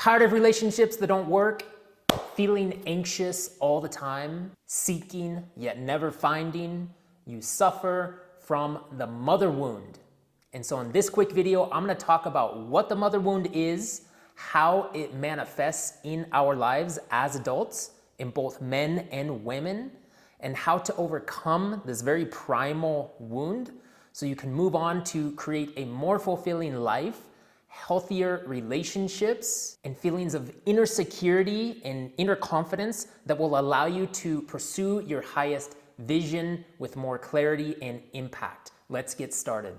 Tired of relationships that don't work? Feeling anxious all the time? Seeking yet never finding? You suffer from the mother wound. And so in this quick video, I'm gonna talk about what the mother wound is, how it manifests in our lives as adults, in both men and women, and how to overcome this very primal wound so you can move on to create a more fulfilling life, healthier relationships, and feelings of inner security and inner confidence that will allow you to pursue your highest vision with more clarity and impact. Let's get started.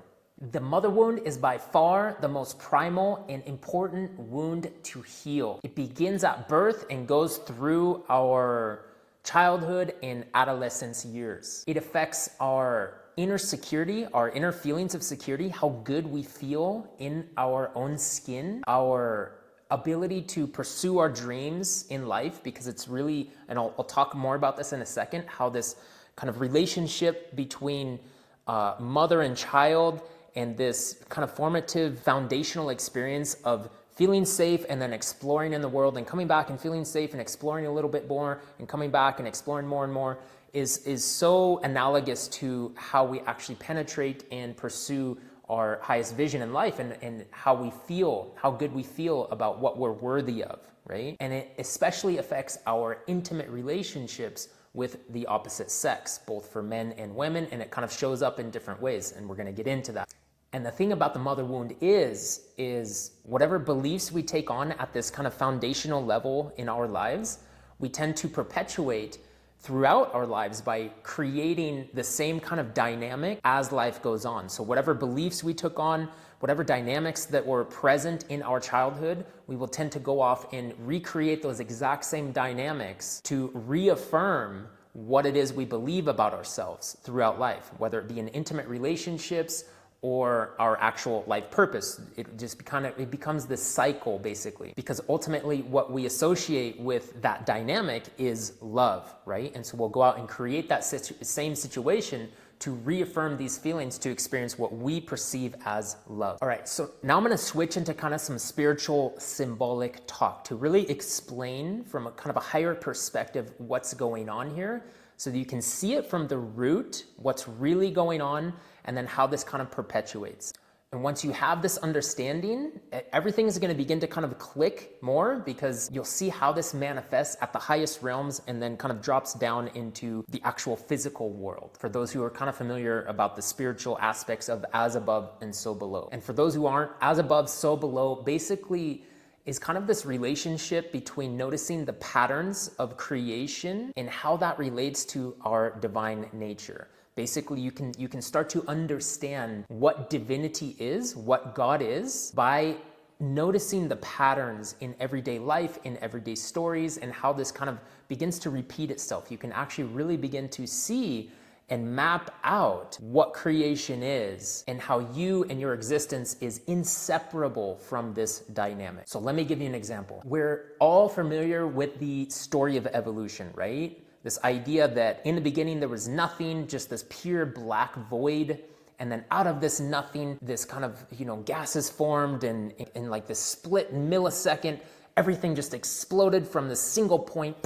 The mother wound is by far the most primal and important wound to heal. It begins at birth and goes through our childhood and adolescence years. It affects our inner security, our inner feelings of security, how good we feel in our own skin, our ability to pursue our dreams in life, because it's really, and I'll talk more about this in a second, how this kind of relationship between mother and child and this kind of formative foundational experience of feeling safe and then exploring in the world and coming back and feeling safe and exploring a little bit more and coming back and exploring more and more is so analogous to how we actually penetrate and pursue our highest vision in life and how we feel, how good we feel about what we're worthy of, right? And it especially affects our intimate relationships with the opposite sex, both for men and women, and it kind of shows up in different ways, and we're gonna get into that. And the thing about the mother wound is whatever beliefs we take on at this kind of foundational level in our lives, we tend to perpetuate throughout our lives by creating the same kind of dynamic as life goes on. So whatever beliefs we took on, whatever dynamics that were present in our childhood, we will tend to go off and recreate those exact same dynamics to reaffirm what it is we believe about ourselves throughout life, whether it be in intimate relationships or our actual life purpose. It just it becomes this cycle, basically, because ultimately what we associate with that dynamic is love, right? And so we'll go out and create that same situation to reaffirm these feelings, to experience what we perceive as love. All right, so now I'm gonna switch into kind of some spiritual symbolic talk to really explain from a kind of a higher perspective what's going on here, so that you can see it from the root, what's really going on, and then how this kind of perpetuates. And once you have this understanding, everything is going to begin to kind of click more, because you'll see how this manifests at the highest realms and then kind of drops down into the actual physical world. For those who are kind of familiar about the spiritual aspects of as above and so below. And for those who aren't, as above, so below basically is kind of this relationship between noticing the patterns of creation and how that relates to our divine nature. Basically, you can start to understand what divinity is, what God is, by noticing the patterns in everyday life, in everyday stories, and how this kind of begins to repeat itself. You can actually really begin to see and map out what creation is and how you and your existence is inseparable from this dynamic. So let me give you an example. We're all familiar with the story of evolution, right? This idea that in the beginning there was nothing, just this pure black void, and then out of this nothing, this kind of, gases formed, and in like this split millisecond, everything just exploded from this single point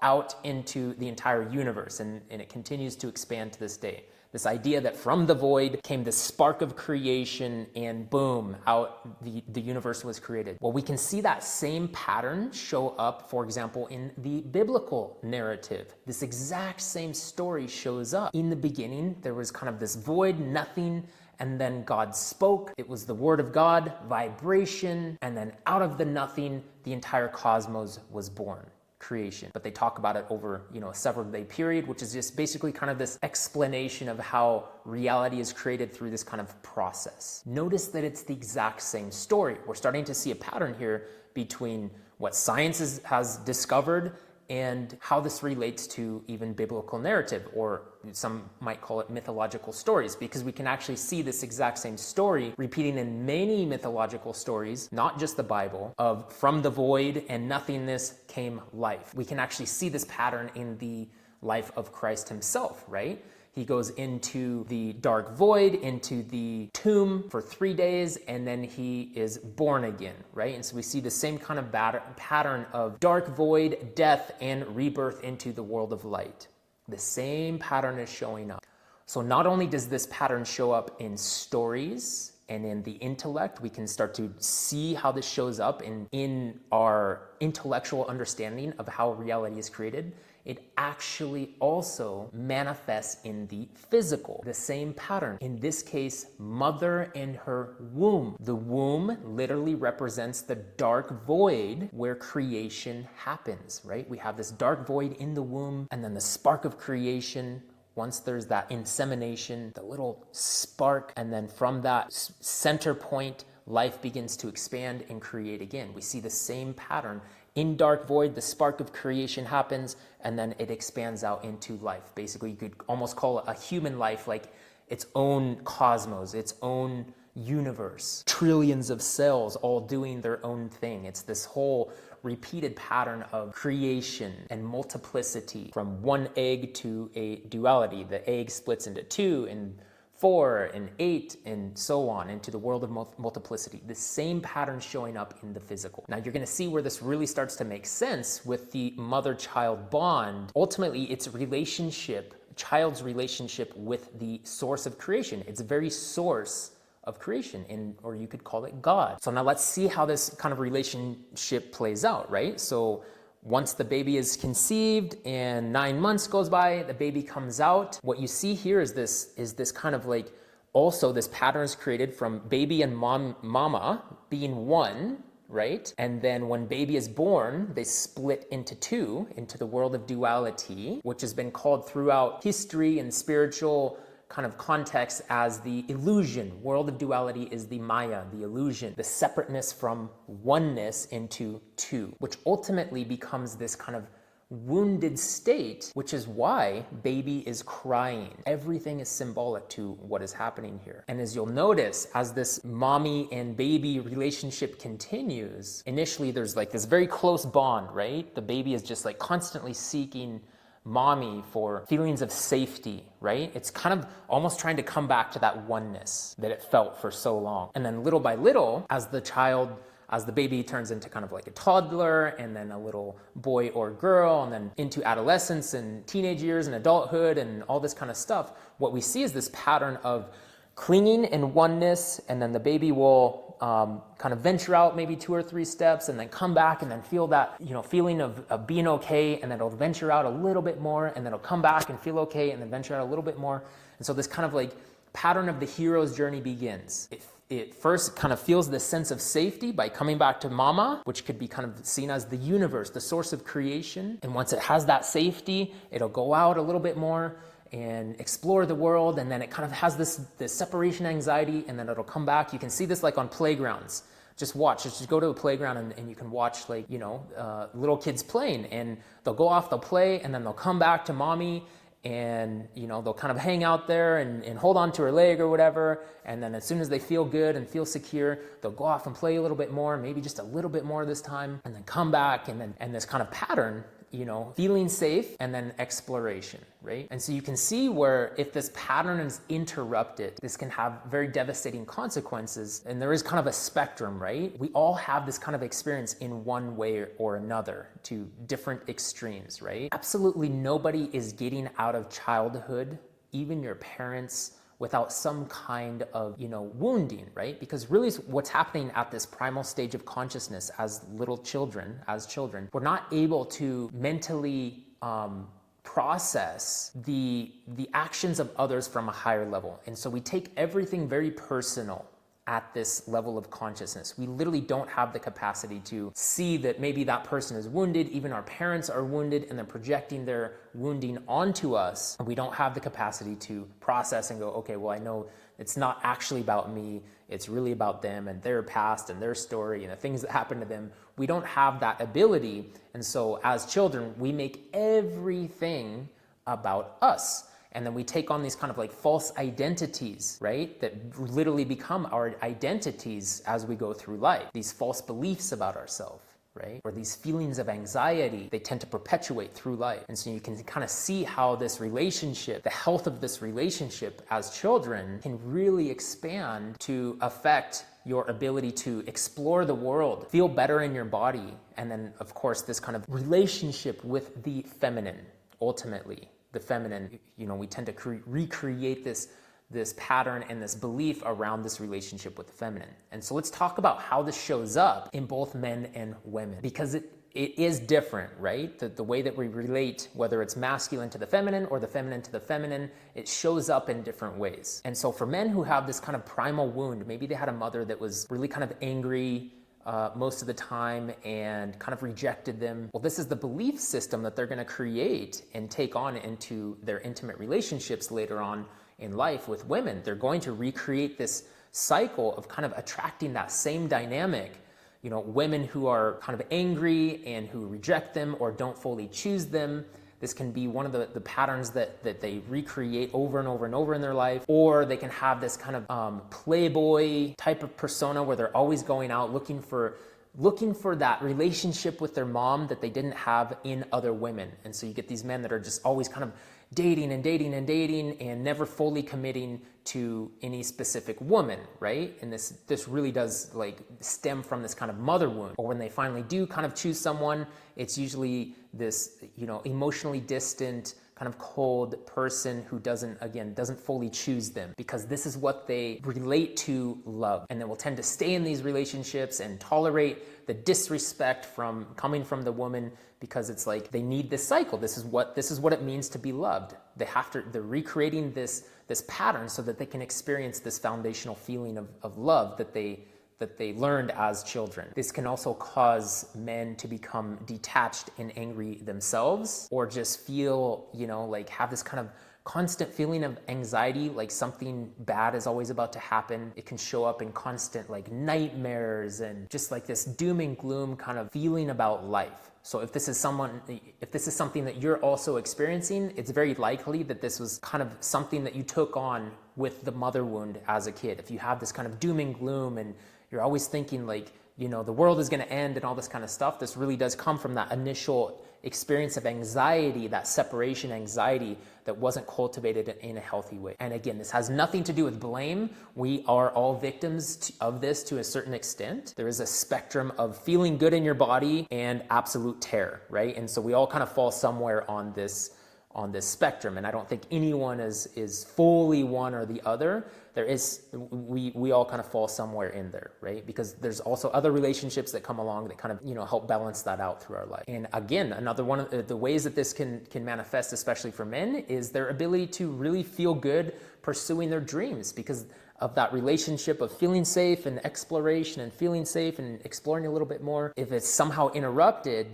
out into the entire universe, and it continues to expand to this day. This idea that from the void came this spark of creation, and boom, out the universe was created. Well, we can see that same pattern show up, for example, in the biblical narrative. This exact same story shows up. In the beginning, there was kind of this void, nothing, and then God spoke. It was the word of God, vibration, and then out of the nothing, the entire cosmos was born. Creation. But they talk about it over, a several day period, which is just basically kind of this explanation of how reality is created through this kind of process. Notice that it's the exact same story. We're starting to see a pattern here between what science has discovered and how this relates to even biblical narrative, or some might call it mythological stories, because we can actually see this exact same story repeating in many mythological stories, not just the Bible, of from the void and nothingness came life. We can actually see this pattern in the life of Christ himself, right? He goes into the dark void, into the tomb for 3 days, and then he is born again, right? And so we see the same kind of pattern of dark void, death, and rebirth into the world of light. The same pattern is showing up. So not only does this pattern show up in stories and in the intellect, we can start to see how this shows up in our intellectual understanding of how reality is created. It actually also manifests in the physical, the same pattern. In this case, mother and her womb. The womb literally represents the dark void where creation happens, right? We have this dark void in the womb, and then the spark of creation. Once there's that insemination, the little spark, and then from that center point, life begins to expand and create again. We see the same pattern. In dark void, the spark of creation happens, and then it expands out into life. Basically, you could almost call it a human life, like its own cosmos, its own universe. Trillions of cells all doing their own thing. It's this whole repeated pattern of creation and multiplicity from one egg to a duality. The egg splits into 2 and 4 and 8 and so on into the world of multiplicity. The same pattern showing up in the physical. Now you're going to see where this really starts to make sense with the mother-child bond. Ultimately, it's child's relationship with the source of creation. It's the very source of creation, or you could call it God. So now let's see how this kind of relationship plays out, right? So once the baby is conceived and 9 months goes by, the baby comes out. What you see here is this kind of like, also this pattern is created from baby and mama being one, right? And then when baby is born, they split into 2, into the world of duality, which has been called throughout history and spiritual kind of context as the illusion. World of duality is the Maya, the illusion, the separateness from oneness into 2, which ultimately becomes this kind of wounded state, which is why baby is crying. Everything is symbolic to what is happening here. And as you'll notice, as this mommy and baby relationship continues, initially there's like this very close bond, right? The baby is just like constantly seeking mommy for feelings of safety, right? It's kind of almost trying to come back to that oneness that it felt for so long. And then little by little, as the baby turns into kind of like a toddler, and then a little boy or girl, and then into adolescence and teenage years and adulthood and all this kind of stuff, what we see is this pattern of clinging and oneness, and then the baby will kind of venture out maybe 2 or 3 steps and then come back and then feel that, feeling of being okay, and then it'll venture out a little bit more, and then it'll come back and feel okay, and then venture out a little bit more. And so this kind of like pattern of the hero's journey begins. It first kind of feels this sense of safety by coming back to mama, which could be kind of seen as the universe, the source of creation. And once it has that safety, it'll go out a little bit more and explore the world, and then it kind of has this separation anxiety, and then it'll come back. You can see this like on playgrounds. Just go to a playground and you can watch like, little kids playing, and they'll go off, they'll play, and then they'll come back to mommy, and they'll kind of hang out there and hold on to her leg or whatever, and then as soon as they feel good and feel secure, they'll go off and play a little bit more, maybe just a little bit more this time, and then come back, and this kind of pattern, feeling safe, and then exploration, right? And so you can see where if this pattern is interrupted, this can have very devastating consequences. And there is kind of a spectrum, right? We all have this kind of experience in one way or another, to different extremes, right? Absolutely nobody is getting out of childhood, even your parents, without some kind of, wounding, right? Because really what's happening at this primal stage of consciousness as children, we're not able to mentally process the actions of others from a higher level. And so we take everything very personal at this level of consciousness. We literally don't have the capacity to see that maybe that person is wounded, even our parents are wounded, and they're projecting their wounding onto us. And we don't have the capacity to process and go, okay, well, I know it's not actually about me, it's really about them and their past and their story and the things that happened to them. We don't have that ability. And so as children, we make everything about us. And then we take on these kind of like false identities, right? That literally become our identities as we go through life. These false beliefs about ourselves, right? Or these feelings of anxiety, they tend to perpetuate through life. And so you can kind of see how this relationship, the health of this relationship as children, can really expand to affect your ability to explore the world, feel better in your body, and then, of course, this kind of relationship with the feminine, ultimately. The feminine, we tend to recreate this pattern and this belief around this relationship with the feminine. And so let's talk about how this shows up in both men and women, because it is different, right? The way that we relate, whether it's masculine to the feminine or the feminine to the feminine, it shows up in different ways. And so for men who have this kind of primal wound, maybe they had a mother that was really kind of angry most of the time and kind of rejected them. Well, this is the belief system that they're going to create and take on into their intimate relationships later on in life with women. They're going to recreate this cycle of kind of attracting that same dynamic. Women who are kind of angry and who reject them or don't fully choose them. This can be one of the patterns that they recreate over and over and over in their life. Or they can have this kind of playboy type of persona where they're always going out looking for that relationship with their mom that they didn't have in other women. And so you get these men that are just always kind of dating and dating and dating and never fully committing to any specific woman, right? And this really does stem from this kind of mother wound. Or when they finally do kind of choose someone, it's usually this, emotionally distant, kind of cold person who doesn't fully choose them, because this is what they relate to love. And then will tend to stay in these relationships and tolerate the disrespect coming from the woman, because it's like they need this cycle. This is what it means to be loved. They're recreating this pattern so that they can experience this foundational feeling of love that they learned as children. This can also cause men to become detached and angry themselves, or just feel, have this kind of constant feeling of anxiety, like something bad is always about to happen. It can show up in constant nightmares and just this doom and gloom kind of feeling about life. So if this is something that you're also experiencing, it's very likely that this was kind of something that you took on with the mother wound as a kid. If you have this kind of doom and gloom and you're always thinking the world is going to end and all this kind of stuff, this really does come from that initial experience of anxiety, that separation anxiety that wasn't cultivated in a healthy way. And again, this has nothing to do with blame. We are all victims of this to a certain extent. There is a spectrum of feeling good in your body and absolute terror, right? And so we all kind of fall somewhere on this spectrum. And I don't think anyone is fully one or the other. We all kind of fall somewhere in there, right? Because there's also other relationships that come along that kind of, help balance that out through our life. And again, another one of the ways that this can manifest, especially for men, is their ability to really feel good pursuing their dreams, because of that relationship of feeling safe and exploration and feeling safe and exploring a little bit more. If it's somehow interrupted,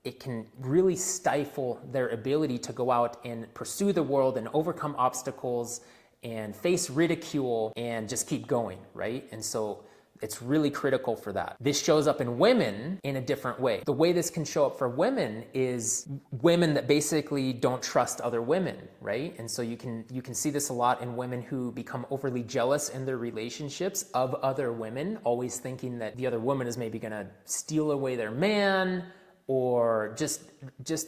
it can really stifle their ability to go out and pursue the world and overcome obstacles and face ridicule and just keep going, right? And so it's really critical for that. This shows up in women in a different way. The way this can show up for women is women that basically don't trust other women, right? And so you can see this a lot in women who become overly jealous in their relationships of other women, always thinking that the other woman is maybe gonna steal away their man, or just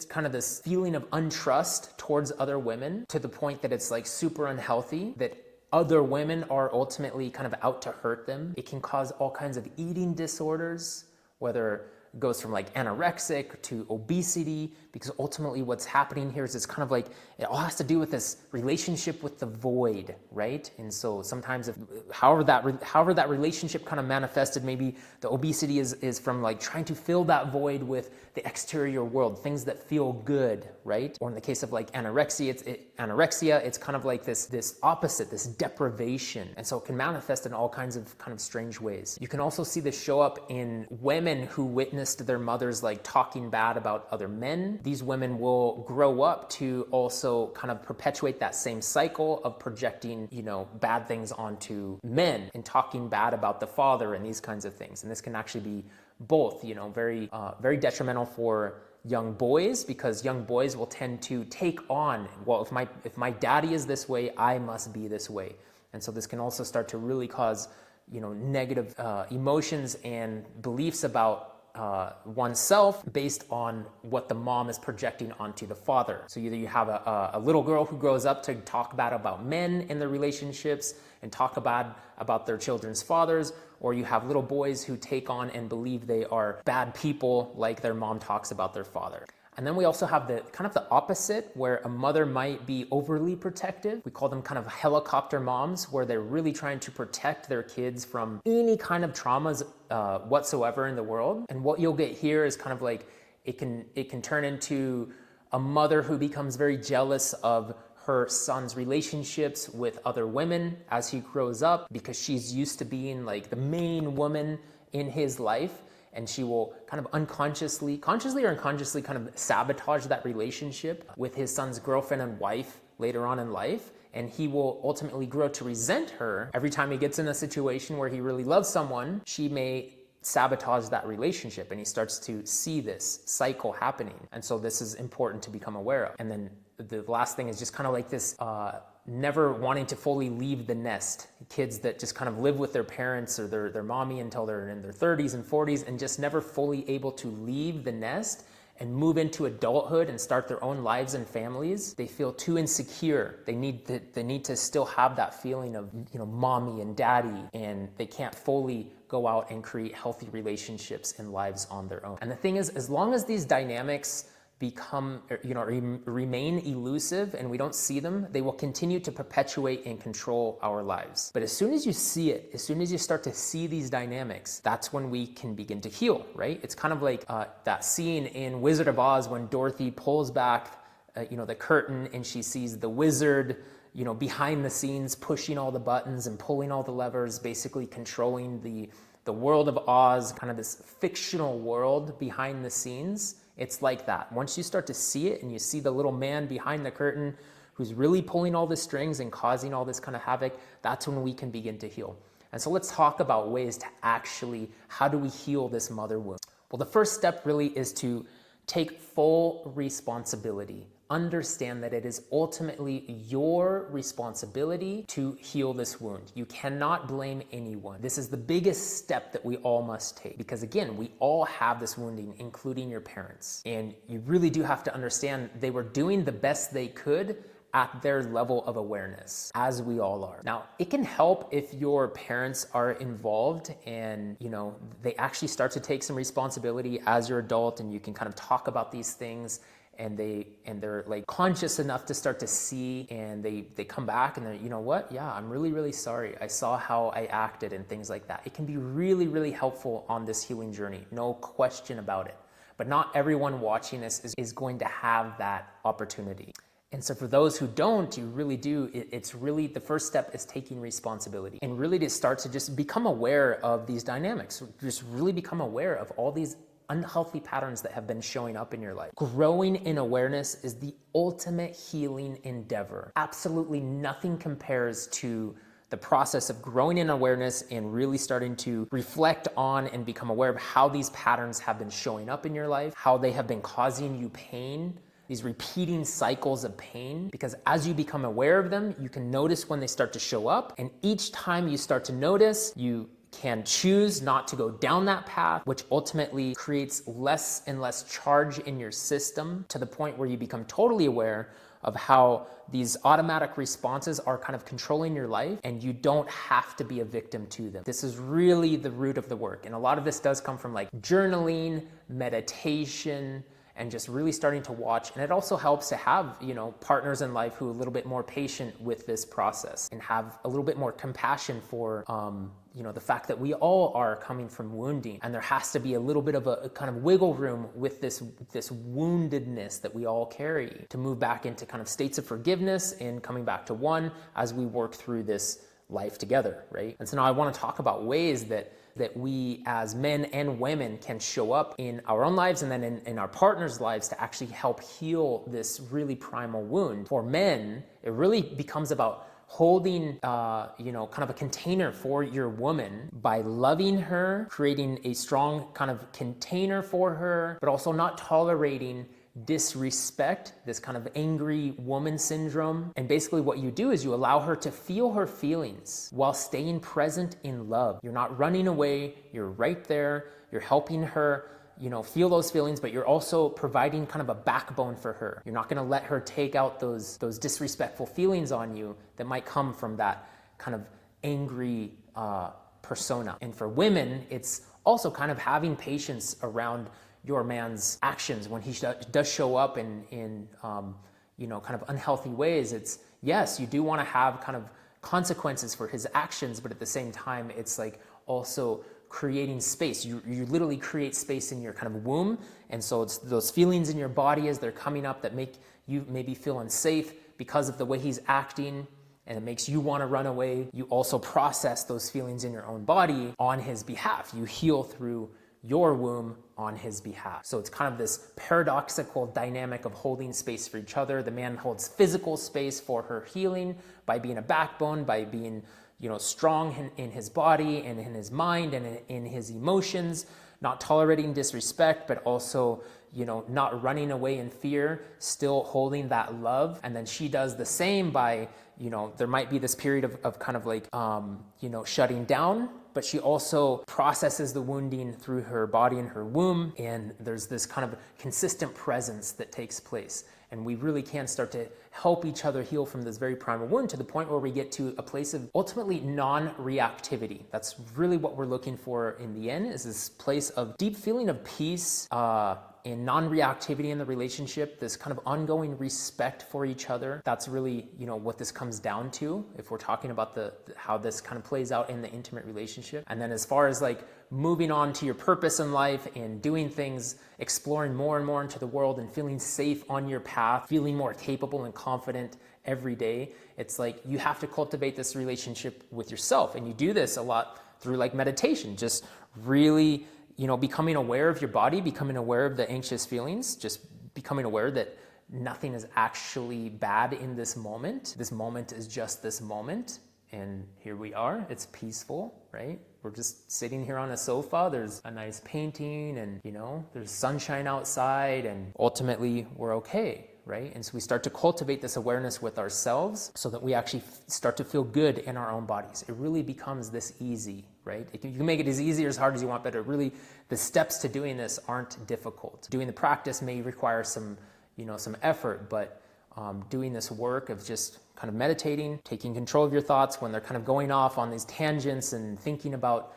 kind of this feeling of untrust towards other women, to the point that it's super unhealthy, that other women are ultimately kind of out to hurt them. It can cause all kinds of eating disorders, whether it goes from anorexic to obesity, because ultimately what's happening here is it's kind of it all has to do with this relationship with the void, right? And so sometimes however that relationship kind of manifested, maybe the obesity is from trying to fill that void with the exterior world, things that feel good, right? Or in the case of anorexia, it's kind of this opposite, this deprivation. And so it can manifest in all kinds of strange ways. You can also see this show up in women who witnessed their mothers talking bad about other men. These women will grow up to also kind of perpetuate that same cycle of projecting, bad things onto men and talking bad about the father and these kinds of things. And this can actually be both, very detrimental for young boys, because young boys will tend to take on, well, if my daddy is this way, I must be this way. And so this can also start to really cause, negative emotions and beliefs about oneself based on what the mom is projecting onto the father. So either you have a little girl who grows up to talk bad about men in their relationships and talk about their children's fathers, or you have little boys who take on and believe they are bad people like their mom talks about their father. And then we also have the kind of the opposite, where a mother might be overly protective. We call them kind of helicopter moms, where they're really trying to protect their kids from any kind of traumas whatsoever in the world. And what you'll get here is kind of like, it can turn into a mother who becomes very jealous of her son's relationships with other women as he grows up, because she's used to being like the main woman in his life. And she will kind of consciously or unconsciously kind of sabotage that relationship with his son's girlfriend and wife later on in life. And he will ultimately grow to resent her. Every time he gets in a situation where he really loves someone, she may sabotage that relationship, and he starts to see this cycle happening. And so this is important to become aware of. And then the last thing is just kind of like this never wanting to fully leave the nest. Kids that just kind of live with their parents or their mommy until they're in their 30s and 40s, and just never fully able to leave the nest and move into adulthood and start their own lives and families. They feel too insecure. They need to still have that feeling of, mommy and daddy, and they can't fully go out and create healthy relationships and lives on their own. And the thing is, as long as these dynamics remain elusive and we don't see them, they will continue to perpetuate and control our lives. But as soon as you see it, as soon as you start to see these dynamics, that's when we can begin to heal, right? It's kind of like that scene in Wizard of Oz when Dorothy pulls back the curtain and she sees the wizard behind the scenes pushing all the buttons and pulling all the levers, basically controlling the world of Oz, kind of this fictional world behind the scenes. It's like that. Once you start to see it and you see the little man behind the curtain who's really pulling all the strings and causing all this kind of havoc, that's when we can begin to heal. And so let's talk about ways to how do we heal this mother wound? Well, the first step really is to take full responsibility. Understand that it is ultimately your responsibility to heal this wound. You cannot blame anyone. This is the biggest step that we all must take, because again, we all have this wounding, including your parents. And you really do have to understand they were doing the best they could at their level of awareness, as we all are. Now, it can help if your parents are involved and, they actually start to take some responsibility as your adult, and you can kind of talk about these things, and they're like conscious enough to start to see, and they come back and they're, I'm really, really sorry. I saw how I acted and things like that. It can be really, really helpful on this healing journey, no question about it. But not everyone watching this is going to have that opportunity. And so for those who don't, you really do, it's really, the first step is taking responsibility and really to start to just become aware of these dynamics, just really become aware of all these unhealthy patterns that have been showing up in your life. Growing in awareness is the ultimate healing endeavor. Absolutely nothing compares to the process of growing in awareness and really starting to reflect on and become aware of how these patterns have been showing up in your life, how they have been causing you pain, these repeating cycles of pain. Because as you become aware of them, you can notice when they start to show up. And each time you start to notice, you can choose not to go down that path, which ultimately creates less and less charge in your system, to the point where you become totally aware of how these automatic responses are kind of controlling your life, and you don't have to be a victim to them. This is really the root of the work. And a lot of this does come from like journaling, meditation, and just really starting to watch. And it also helps to have, partners in life who are a little bit more patient with this process and have a little bit more compassion for, the fact that we all are coming from wounding, and there has to be a little bit of a kind of wiggle room with this woundedness that we all carry to move back into kind of states of forgiveness and coming back to one as we work through this life together, right? And so now I want to talk about ways that we as men and women can show up in our own lives and then in our partners' lives to actually help heal this really primal wound. For men, it really becomes about holding, kind of a container for your woman by loving her, creating a strong kind of container for her, but also not tolerating disrespect, this kind of angry woman syndrome. And basically what you do is you allow her to feel her feelings while staying present in love. You're not running away, you're right there, you're helping her feel those feelings, but you're also providing kind of a backbone for her. You're not going to let her take out those disrespectful feelings on you that might come from that kind of angry persona. And for women, it's also kind of having patience around your man's actions when he does show up in kind of unhealthy ways. It's, yes, you do want to have kind of consequences for his actions, but at the same time, it's like also creating space. You literally create space in your kind of womb. And so it's those feelings in your body as they're coming up that make you maybe feel unsafe because of the way he's acting, and it makes you want to run away. You also process those feelings in your own body on his behalf. You heal through your womb on his behalf. So it's kind of this paradoxical dynamic of holding space for each other. The man holds physical space for her healing by being a backbone, by being strong in his body and in his mind and in his emotions, not tolerating disrespect, but also, not running away in fear, still holding that love. And then she does the same by, there might be this period of kind of like, shutting down, but she also processes the wounding through her body and her womb. And there's this kind of consistent presence that takes place. And we really can start to help each other heal from this very primal wound to the point where we get to a place of ultimately non-reactivity. That's really what we're looking for in the end, is this place of deep feeling of peace and non-reactivity in the relationship, this kind of ongoing respect for each other. That's really, what this comes down to if we're talking about how this kind of plays out in the intimate relationship. And then as far as like moving on to your purpose in life and doing things, exploring more and more into the world and feeling safe on your path, feeling more capable and confident every day, it's like you have to cultivate this relationship with yourself. And you do this a lot through like meditation, just really becoming aware of your body, becoming aware of the anxious feelings, just becoming aware that nothing is actually bad in this moment. This moment is just this moment. And here we are, it's peaceful, right? We're just sitting here on a sofa. There's a nice painting and, there's sunshine outside, and ultimately we're okay, right? And so we start to cultivate this awareness with ourselves so that we actually start to feel good in our own bodies. It really becomes this easy, right? You can make it as easy or as hard as you want, but really the steps to doing this aren't difficult. Doing the practice may require some effort, but doing this work of just kind of meditating, taking control of your thoughts when they're kind of going off on these tangents and thinking about,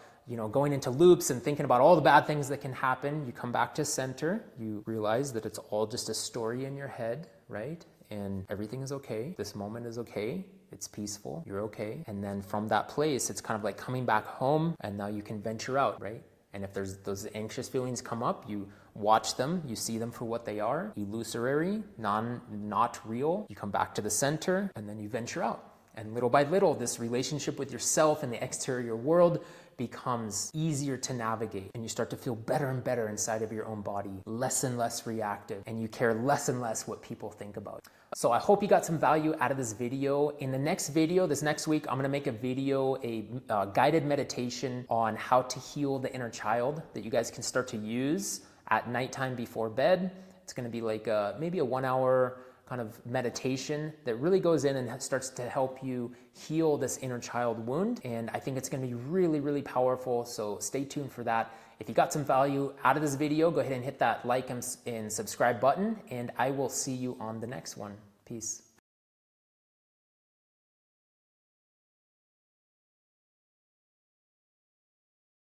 going into loops and thinking about all the bad things that can happen, you come back to center, you realize that it's all just a story in your head, right? And everything is okay. This moment is okay. It's peaceful. You're okay. And then from that place, it's kind of like coming back home, and now you can venture out, right? And if there's those anxious feelings come up, you watch them, you see them for what they are, illusory, not real. You come back to the center, and then you venture out. And little by little, this relationship with yourself and the exterior world becomes easier to navigate, and you start to feel better and better inside of your own body, less and less reactive, and you care less and less what people think about. So I hope you got some value out of this video. In the next video, this next week, I'm gonna make a video, a guided meditation on how to heal the inner child that you guys can start to use at nighttime before bed. It's gonna be like maybe a 1 hour kind of meditation that really goes in and starts to help you heal this inner child wound. And I think it's gonna be really, really powerful. So stay tuned for that. If you got some value out of this video, go ahead and hit that like and subscribe button, and I will see you on the next one. Peace.